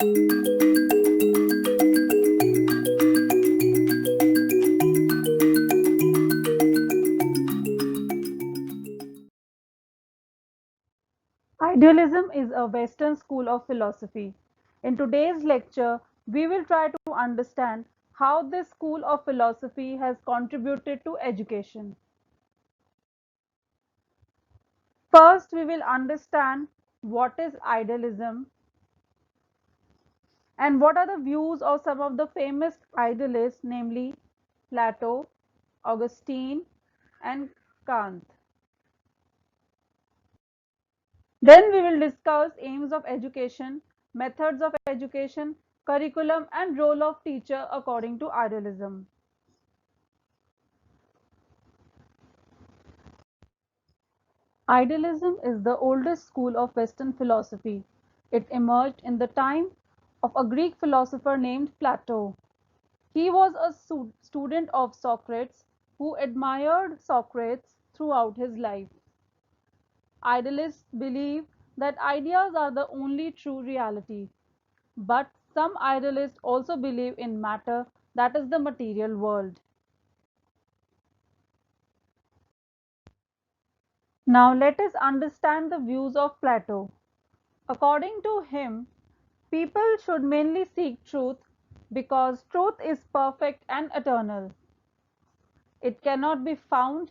Idealism is a Western school of philosophy. In today's lecture, we will try to understand how this school of philosophy has contributed to education. First, we will understand what is idealism and what are the views of some of the famous idealists, namely Plato, Augustine, and Kant. Then we will discuss aims of education, methods of education, curriculum, and role of teacher according to idealism. Idealism is the oldest school of Western philosophy. It emerged in the time of a Greek philosopher named Plato. He was a student of Socrates who admired Socrates throughout his life. Idealists believe that ideas are the only true reality, but some idealists also believe in matter, that is the material world. Now let us understand the views of Plato. According to him, people should mainly seek truth because truth is perfect and eternal. It cannot be found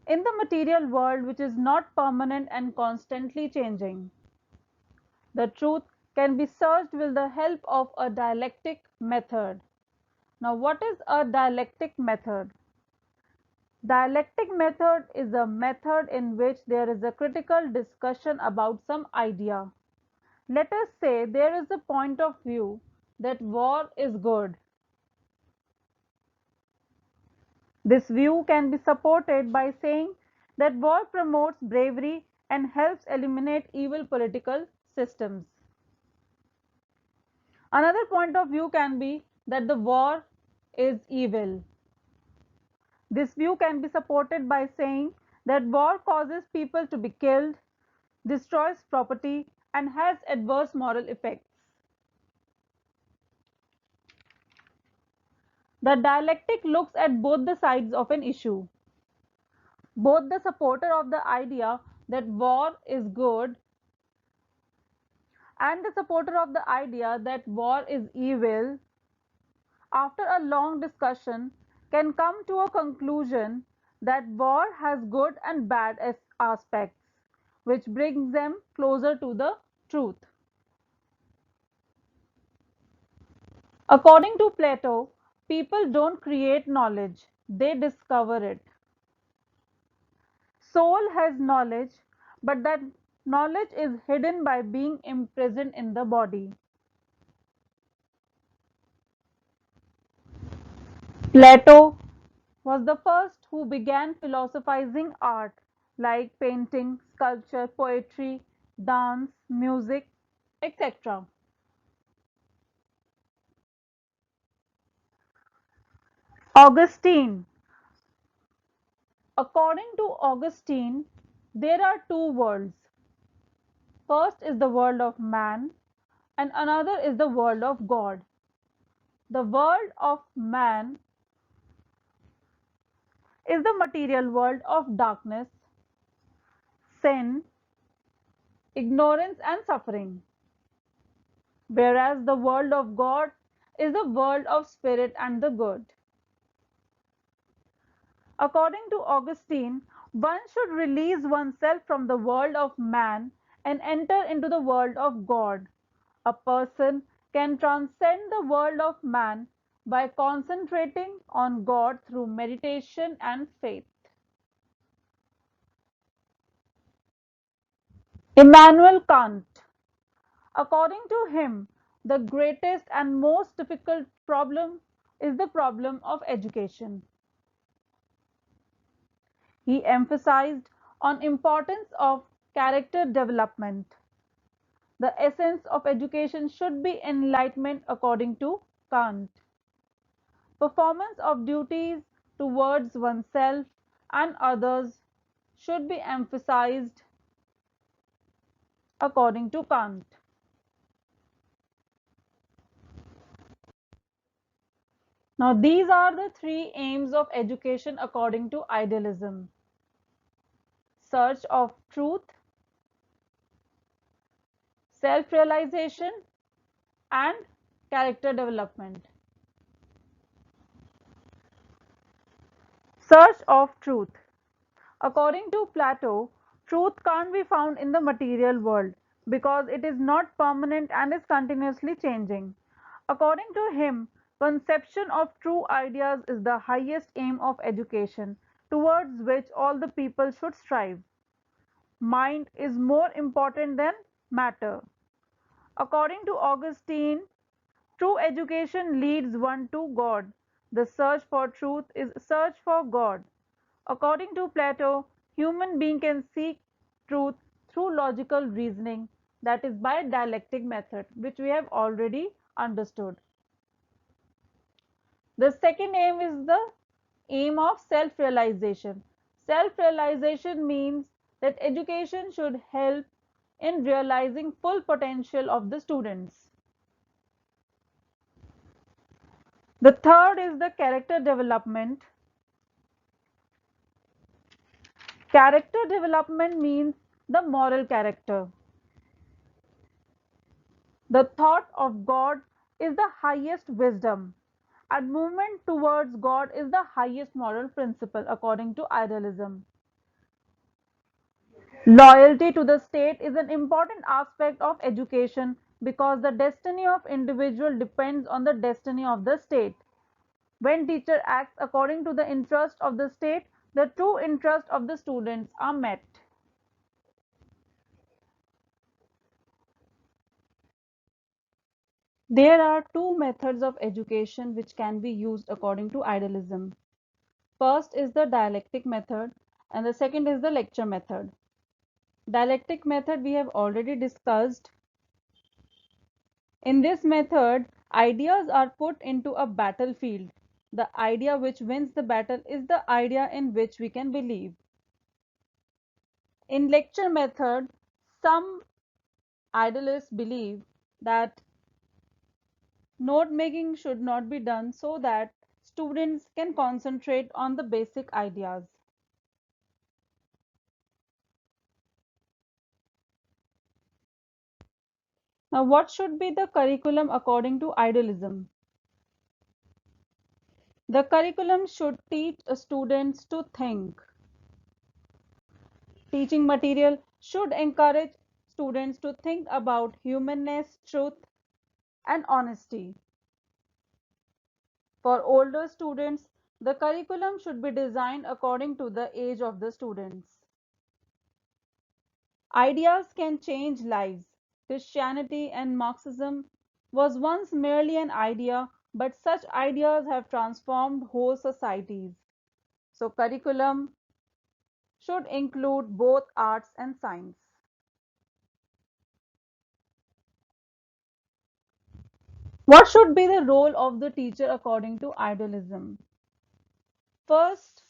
in the material world, which is not permanent and constantly changing. The truth can be searched with the help of a dialectic method. Now, what is a dialectic method? Dialectic method is a method in which there is a critical discussion about some idea. Let us say there is a point of view that war is good. This view can be supported by saying that war promotes bravery and helps eliminate evil political systems. Another point of view can be that the war is evil. This view can be supported by saying that war causes people to be killed, destroys property, and has adverse moral effects. The dialectic looks at both the sides of an issue. Both the supporter of the idea that war is good and the supporter of the idea that war is evil, after a long discussion, can come to a conclusion that war has good and bad aspects, which brings them closer to the truth. According to Plato, people don't create knowledge, they discover it. Soul has knowledge, but that knowledge is hidden by being imprisoned in the body. Plato was the first who began philosophizing art like painting, sculpture, poetry, dance, music, etc. Augustine. According to Augustine, there are two worlds. First is the world of man, and another is the world of God. The world of man is the material world of darkness, sin, ignorance, and suffering, whereas the world of God is the world of spirit and the good. According to Augustine, one should release oneself from the world of man and enter into the world of God. A person can transcend the world of man by concentrating on God through meditation and faith. Immanuel Kant. According to him, the greatest and most difficult problem is the problem of education. He emphasized on importance of character development. The essence of education should be enlightenment according to Kant. Performance of duties towards oneself and others should be emphasized according to Kant. Now, these are the three aims of education according to idealism: search of truth, self realization, and character development. Search of truth. According to Plato, truth can't be found in the material world because it is not permanent and is continuously changing. According to him, conception of true ideas is the highest aim of education, towards which all the people should strive. Mind is more important than matter. According to Augustine, true education leads one to God. The search for truth is search for God. According to Plato, human being can seek truth through logical reasoning, that is by dialectic method, which we have already understood. The second aim is the aim of self-realization. Self-realization means that education should help in realizing full potential of the students. The third is the character development. Character development means the moral character. The thought of God is the highest wisdom, and movement towards God is the highest moral principle according to idealism. Loyalty to the state is an important aspect of education because the destiny of individual depends on the destiny of the state. When teacher acts according to the interest of the state, the true interest of the students are met. There are two methods of education which can be used according to idealism. First is the dialectic method and the second is the lecture method. Dialectic method we have already discussed. In this method, ideas are put into a battlefield. The idea which wins the battle is the idea in which we can believe. In lecture method, some idealists believe that note making should not be done so that students can concentrate on the basic ideas. Now, what should be the curriculum according to idealism? The curriculum should teach students to think. Teaching material should encourage students to think about humanness, truth, and honesty. For older students, the curriculum should be designed according to the age of the students. Ideas can change lives. Christianity and Marxism was once merely an idea, but such ideas have transformed whole societies. So, curriculum should include both arts and science. What should be the role of the teacher according to idealism? First,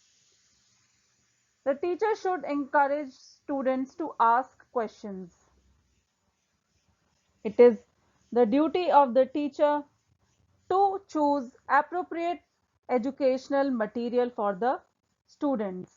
the teacher should encourage students to ask questions. It is the duty of the teacher to choose appropriate educational material for the students.